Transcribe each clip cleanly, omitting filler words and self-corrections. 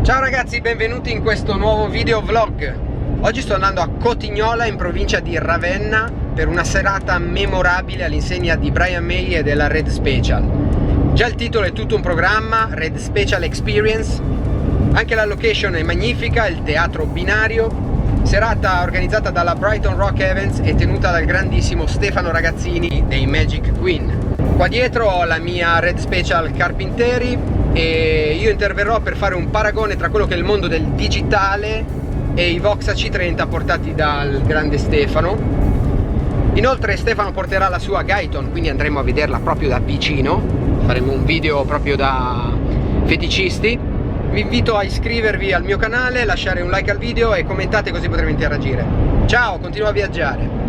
Ciao ragazzi, benvenuti in questo nuovo video vlog. Oggi sto andando a Cotignola in provincia di Ravenna per una serata memorabile all'insegna di Brian May e della Red Special. Già il titolo è tutto un programma, Red Special Experience. Anche la location è magnifica, il teatro binario. Serata organizzata dalla Brighton Rock Events e tenuta dal grandissimo Stefano Ragazzini dei Magic Queen. Qua dietro ho la mia Red Special Carpinteri e io interverrò per fare un paragone tra quello che è il mondo del digitale e i Vox AC30 portati dal grande Stefano. Inoltre Stefano porterà la sua Guyton, quindi andremo a vederla proprio da vicino, faremo un video proprio da feticisti. Vi invito a iscrivervi al mio canale, lasciare un like al video e commentate così potremo interagire. Ciao, continuo a viaggiare!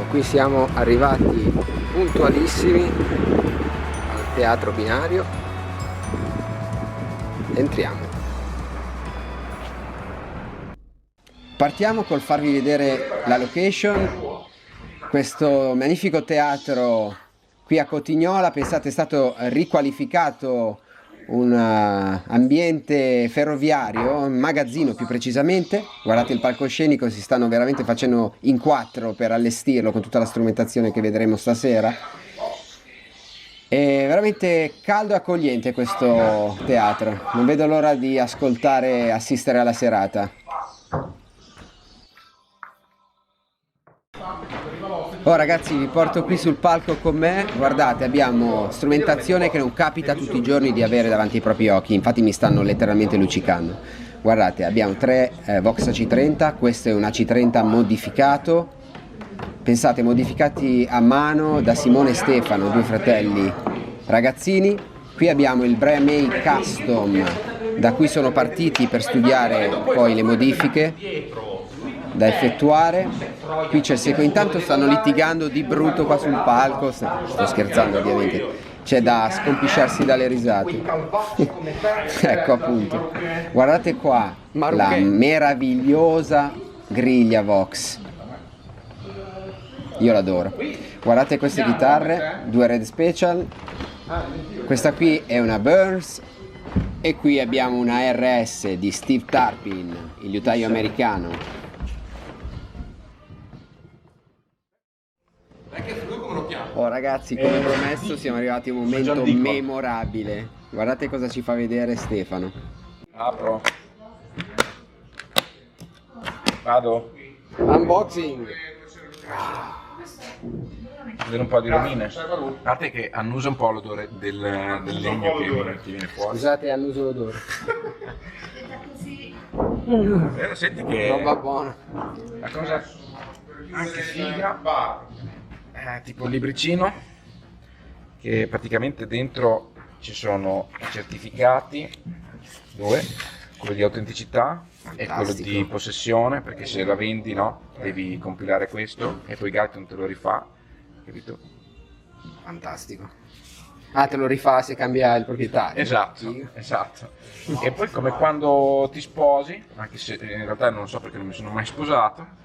Qui siamo arrivati puntualissimi al teatro binario. Entriamo. Partiamo col farvi vedere la location. Questo magnifico teatro qui a Cotignola, pensate, è stato riqualificato un ambiente ferroviario, un magazzino più precisamente. Guardate il palcoscenico, si stanno veramente facendo in quattro per allestirlo con tutta la strumentazione che vedremo stasera. È veramente caldo e accogliente questo teatro, non vedo l'ora di ascoltare e assistere alla serata. Oh ragazzi, vi porto qui sul palco con me. Guardate, abbiamo strumentazione che non capita tutti i giorni di avere davanti ai propri occhi, infatti mi stanno letteralmente luccicando. Guardate, abbiamo tre Vox AC30, questo è un AC30 modificato, pensate, modificati a mano da Simone e Stefano, due fratelli ragazzini. Qui abbiamo il Brian May Custom, da cui sono partiti per studiare poi le modifiche da effettuare. Qui c'è il seco, intanto stanno litigando di brutto qua sul palco, sto scherzando ovviamente, c'è da scompisciarsi dalle risate. Ecco appunto, guardate qua la meravigliosa griglia Vox, io l'adoro. Guardate queste chitarre, due Red Special, questa qui è una Burns e qui abbiamo una RS di Steve Tarpin, il liutaio americano. Oh ragazzi, come promesso siamo arrivati a un momento memorabile. Guardate cosa ci fa vedere Stefano. Apro. Vado. Unboxing. Vedere un po' di rovine. A parte che annusa un po' l'odore del legno che viene fuori. Scusate, annuso l'odore. Senti che Roba buona. la cosa anche figa, tipo il libricino, che praticamente dentro ci sono i certificati, due, quello di autenticità e quello di possessione, perché se la vendi, no, devi compilare questo e poi Guyton te lo rifà, capito? Fantastico. Ah, te lo rifà se cambia il proprietario. Esatto, esatto. E poi come quando ti sposi, anche se in realtà non so perché non mi sono mai sposato,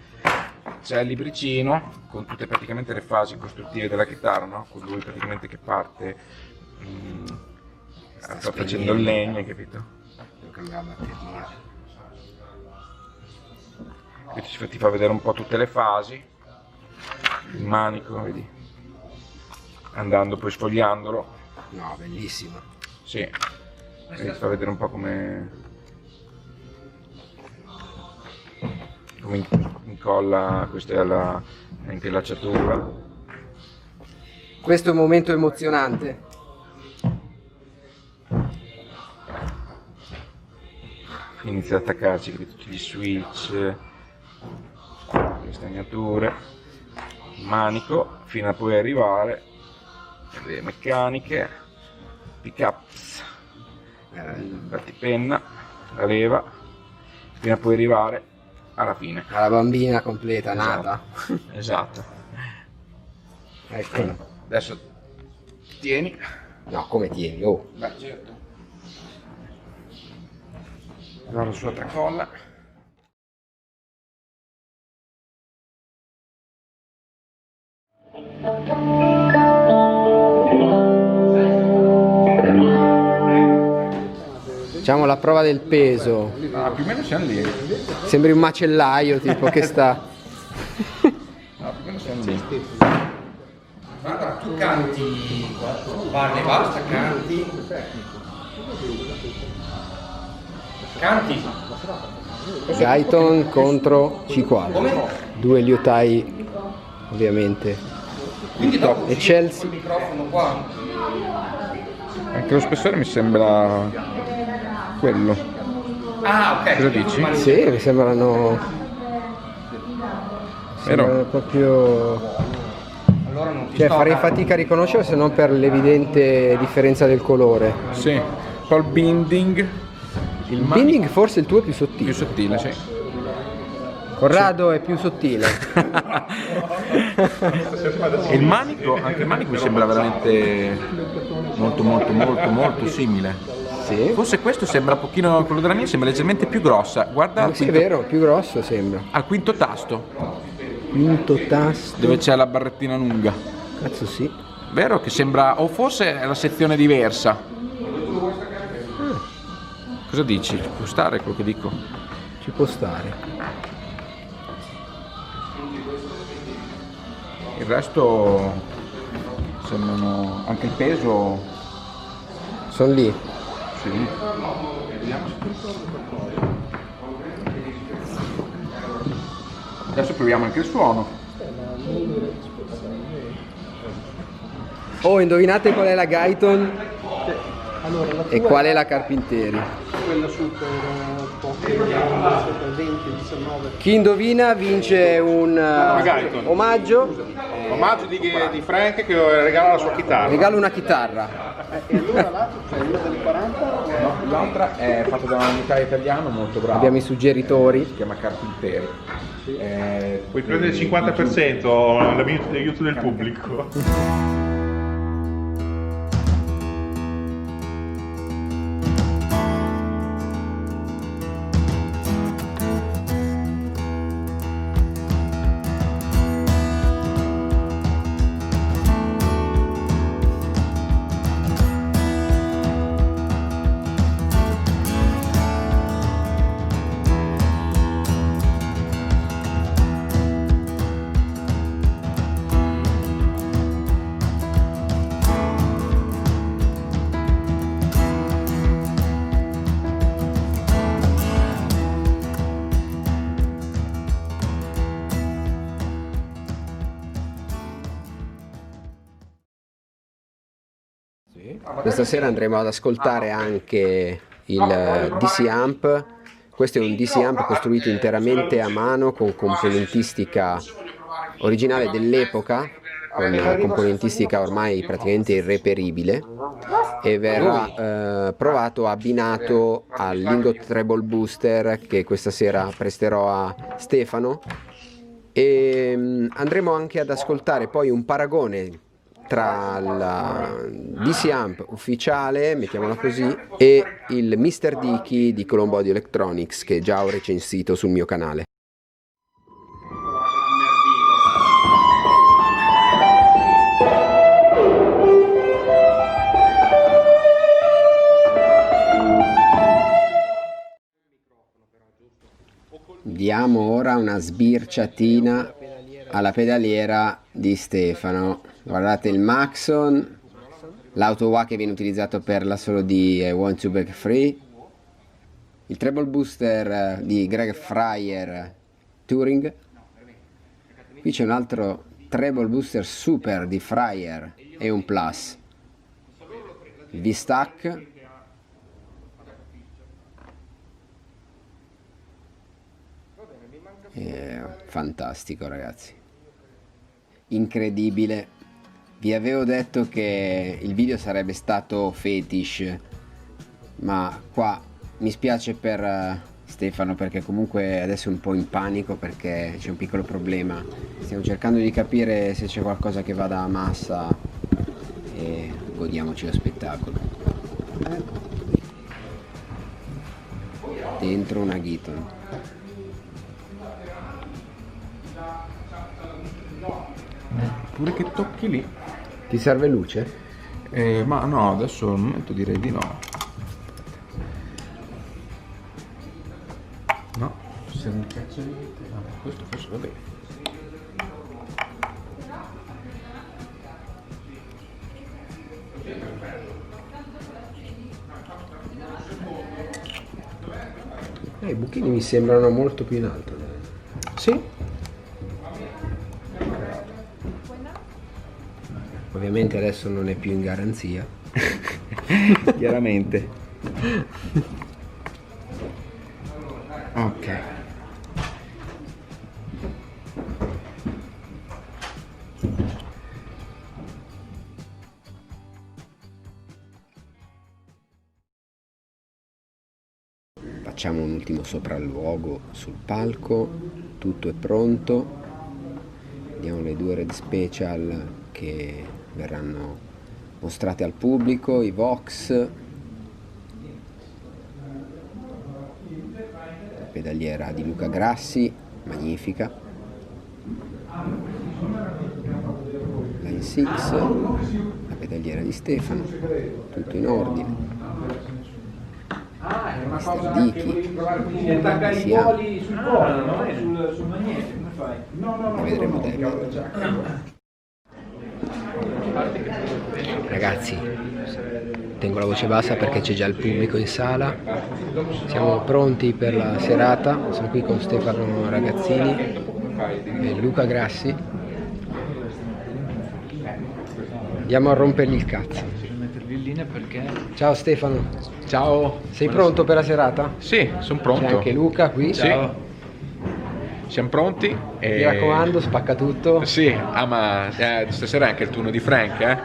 c'è il libricino con tutte praticamente le fasi costruttive della chitarra, no? Con lui praticamente che parte sta facendo il legno, hai capito? Devo cambiare la batteria. Qui ti fa vedere un po' tutte le fasi, il manico, vedi? Andando poi sfogliandolo. No, bellissimo. Sì, ti fa vedere un po' come incolla, questa è la impellacciatura. Questo è un momento emozionante. Inizia ad attaccarci qui tutti gli switch, le stagnature, il manico, fino a poi arrivare le meccaniche, pick-ups, il battipenna, la leva, fino a poi arrivare alla fine. Alla bambina completa, nata. Esatto. Ecco. Adesso tieni. No, come tieni? Oh. Beh, certo. La sua tracolla. Facciamo la prova del peso. Ah, più o meno siamo lì. Sembri un macellaio tipo che sta... No, più o meno siamo lì. Guarda, tu canti, parli, basta, canti. Canti. Guyton contro C4. Due liutai ovviamente. Quindi dopo E Chelsea. il microfono qua. Anche lo spessore mi sembra quello. Ah, ok. Cosa dici? Sì, mi sembrano... Vero? proprio... Allora non ti Cioè farei fatica a riconoscere se non per l'evidente differenza del colore. Sì. Poi il binding. Il binding forse il tuo è più sottile. più sottile, sì. Corrado è più sottile. E il manico, anche il manico mi sembra veramente molto simile. Sì. Forse questo sembra un pochino, quello della mia sembra leggermente più grossa. Guarda al Sì, è quinto, vero, più grosso sembra. al quinto tasto, Quinto tasto. dove c'è la barrettina lunga. Cazzo sì. Vero che sembra, o forse è la sezione diversa. Cosa dici? Può stare quello che dico? Ci può stare. Il resto sembrano, anche il peso, Sono lì. sì. Vediamo se... Adesso proviamo anche il suono. Oh, indovinate qual è la Guyton e qual è la Carpinteri? Quella super per 20-19. Chi indovina vince un Guyton. omaggio. Omaggio di Frank che regala la sua chitarra. Regalo una chitarra. E allora l'altro, cioè una delle 40? No, l'altra è fatta da un unità italiano molto bravo. Abbiamo i suggeritori. Si chiama Carpinteri. Puoi prendere il 50% l'aiuto del pubblico. Questa sera andremo ad ascoltare anche il DC Amp. Questo è un DC Amp costruito interamente a mano con componentistica originale dell'epoca, con componentistica ormai praticamente irreperibile, e verrà provato abbinato al Lingot Treble Booster che questa sera presterò a Stefano, e andremo anche ad ascoltare poi un paragone tra la DC Amp ufficiale, mettiamola così, e il Mr. Dicky di Colombo Audio Electronics che già ho recensito sul mio canale. Diamo ora una sbirciatina alla pedaliera di Stefano. Guardate il Maxon, l'auto wah che viene utilizzato per l'assolo di I Want to Break Free, il treble booster di Greg Fryer Touring. Qui c'è un altro treble booster super di Fryer e un plus, il V-Stack. Fantastico ragazzi, incredibile. Vi avevo detto che il video sarebbe stato fetish, ma qua mi spiace per Stefano, perché comunque adesso è un po' in panico perché c'è un piccolo problema. Stiamo cercando di capire se c'è qualcosa che vada a massa e godiamoci lo spettacolo. Dentro una Guyton. Pure che tocchi lì. Ti serve luce? Ma no, adesso al momento direi di no. Se non piace niente, questo forse va bene. I buchini mi sembrano molto più in alto. Sì? Ovviamente adesso non è più in garanzia. Chiaramente. Ok. Facciamo un ultimo sopralluogo sul palco, tutto è pronto, vediamo le 2 Red Special che verranno mostrate al pubblico, i Vox, la pedaliera di Luca Grassi, magnifica, Line 6, la pedaliera di Stefano, tutto in ordine. Mister Dichi, siamo. Sul magnete, come fai? Ne vedremo dai video. Ragazzi, tengo la voce bassa perché c'è già il pubblico in sala. Siamo pronti per la serata. Sono qui con Stefano Ragazzini e Luca Grassi. Andiamo a rompergli il cazzo. Ciao Stefano. Ciao. Sei pronto per la serata? Sì, sono pronto. C'è anche Luca qui. Sì. Siamo pronti. Mi raccomando, spacca tutto. Sì, ma stasera è anche il turno di Frank, eh?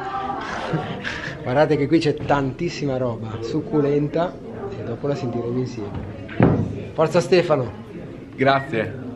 Guardate che qui c'è tantissima roba, succulenta, e dopo la sentiremo insieme. Forza Stefano! Grazie.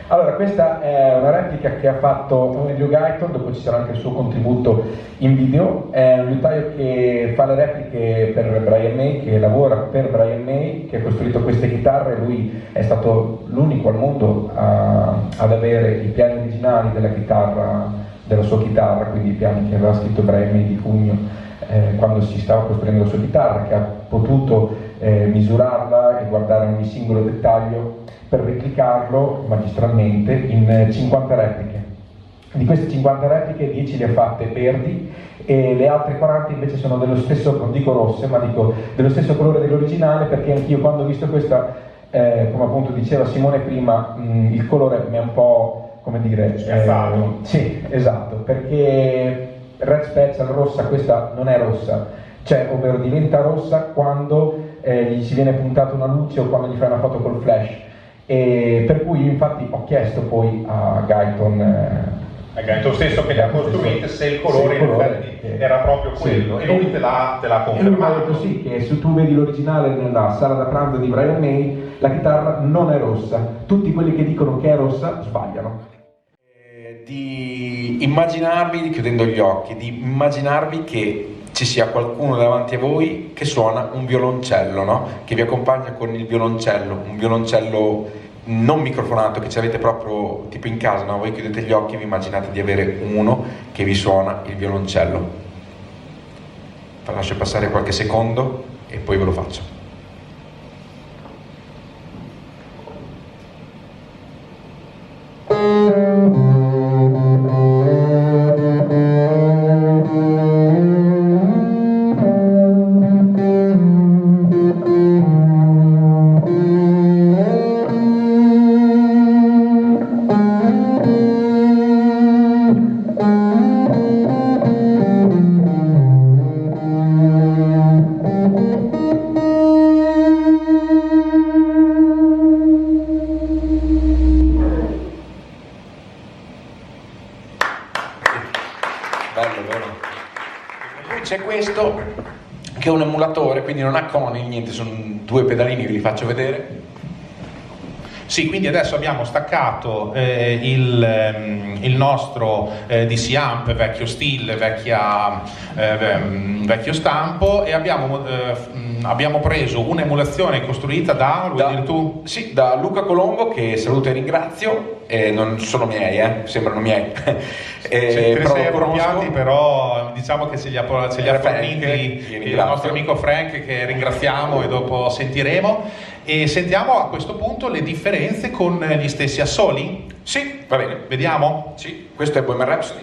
Allora, questa è una replica che ha fatto Emilio Gaiton, dopo ci sarà anche il suo contributo in video. È un liutaio che fa le repliche per Brian May, che lavora per Brian May, che ha costruito queste chitarre. Lui è stato l'unico al mondo ad avere i piani originali della chitarra, della sua chitarra, quindi i piani che aveva scritto Brian May di pugno quando si stava costruendo la sua chitarra, che ha potuto misurarla e guardare ogni singolo dettaglio per replicarlo magistralmente in 50 repliche. Di queste 50 repliche 10 le ha fatte verdi e le altre 40 invece sono dello stesso, non dico rosse, ma dico dello stesso colore dell'originale, perché anch'io quando ho visto questa, come appunto diceva Simone prima, il colore mi è un po', come dire, schiaffato. Sì, esatto, perché Red Special rossa, questa non è rossa, cioè ovvero diventa rossa quando gli si viene puntata una luce o quando gli fai una foto col flash. E per cui io infatti ho chiesto poi a Guyton stesso che le ha costruite se il colore in effetti era proprio quello, e lui te l'ha e lui mi ha confermato. detto sì, che se tu vedi l'originale nella sala da pranzo di Brian May, la chitarra non è rossa, tutti quelli che dicono che è rossa sbagliano. Di immaginarvi, chiudendo gli occhi, di immaginarvi che ci sia qualcuno davanti a voi che suona un violoncello, no? Che vi accompagna con il violoncello, un violoncello non microfonato che ci avete proprio tipo in casa, no? Voi chiudete gli occhi e vi immaginate di avere uno che vi suona il violoncello. Lascio passare qualche secondo e poi ve lo faccio. Bello, vero? Poi c'è questo che è un emulatore, quindi non ha coni, niente, sono due pedalini, ve li faccio vedere. Sì, quindi adesso abbiamo staccato il nostro DC Amp, vecchio stile, vecchio stampo, e abbiamo preso un'emulazione costruita da, vuoi dire tu? Sì, da Luca Colombo, che saluto e ringrazio, non sono miei, sembrano miei. Te ne sei lo conosco. appropriati, però diciamo che ce li ha forniti il ringrazio. nostro amico Frank, che ringraziamo e dopo sentiremo. E sentiamo a questo punto le differenze con gli stessi assoli? Sì, va bene. Vediamo? Sì, questo è Bohemian Rhapsody.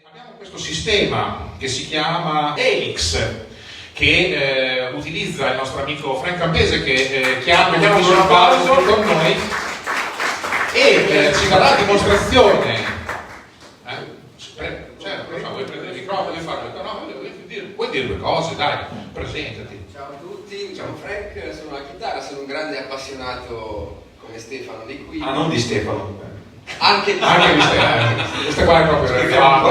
Abbiamo questo sistema che si chiama Helix, che utilizza il nostro amico Frank Campese, che ha un applauso con noi, e ci darà dimostrazione. Certo, vuoi prendere il microfono e farlo? No, vuoi dire due cose, dai, presentati. Ciao a tutti, mi chiamo Frank, sono la chitarra, sono un grande appassionato come Stefano di qui. Ah, non di Stefano. Anche di Stefano. Questa qua è proprio un applauso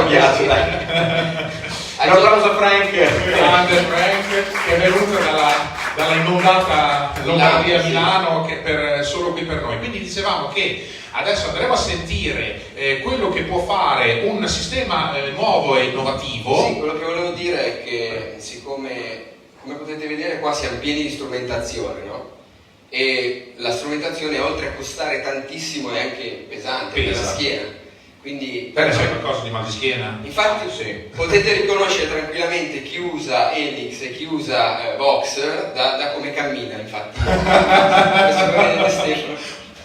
a Frank. Grande Frank, che è venuto dalla inondata Lombardia, Milano, solo qui per noi. Quindi dicevamo che adesso andremo a sentire quello che può fare un sistema nuovo e innovativo. Sì, quello che volevo dire è che siccome, come potete vedere, qua siamo pieni di strumentazione, no? E la strumentazione, oltre a costare tantissimo, è anche pesante per la schiena. Quindi c'è qualcosa di mal di schiena? Infatti potete riconoscere tranquillamente chi usa Helix e chi usa Vox da come cammina, infatti. Questo lo vedete Stefano.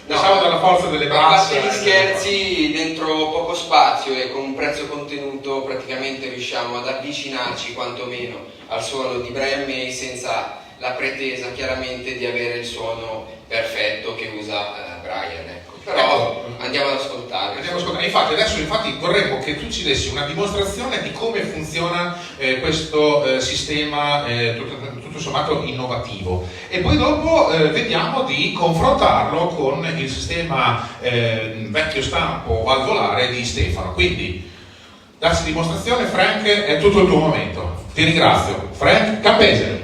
Pensavo dalla forza delle braccia. A parte gli scherzi, dentro poco spazio e con un prezzo contenuto praticamente riusciamo ad avvicinarci quantomeno al suono di Brian May, senza la pretesa chiaramente di avere il suono perfetto che usa Brian, ecco. Però andiamo ad ascoltare. Infatti adesso vorremmo che tu ci dessi una dimostrazione di come funziona questo sistema tutto sommato innovativo, e poi dopo vediamo di confrontarlo con il sistema vecchio stampo valvolare di Stefano. Quindi darsi dimostrazione, Frank, è tutto il tuo momento. Ti ringrazio. Frank Campese.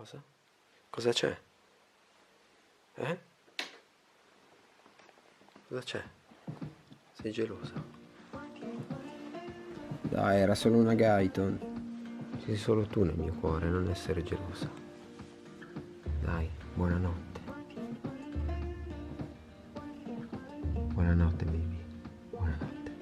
Cosa? Cosa c'è? Cosa c'è? Sei gelosa? Dai, era solo una Guyton. Sei solo tu nel mio cuore, non essere gelosa. Dai, buonanotte. Buonanotte, baby. Buonanotte.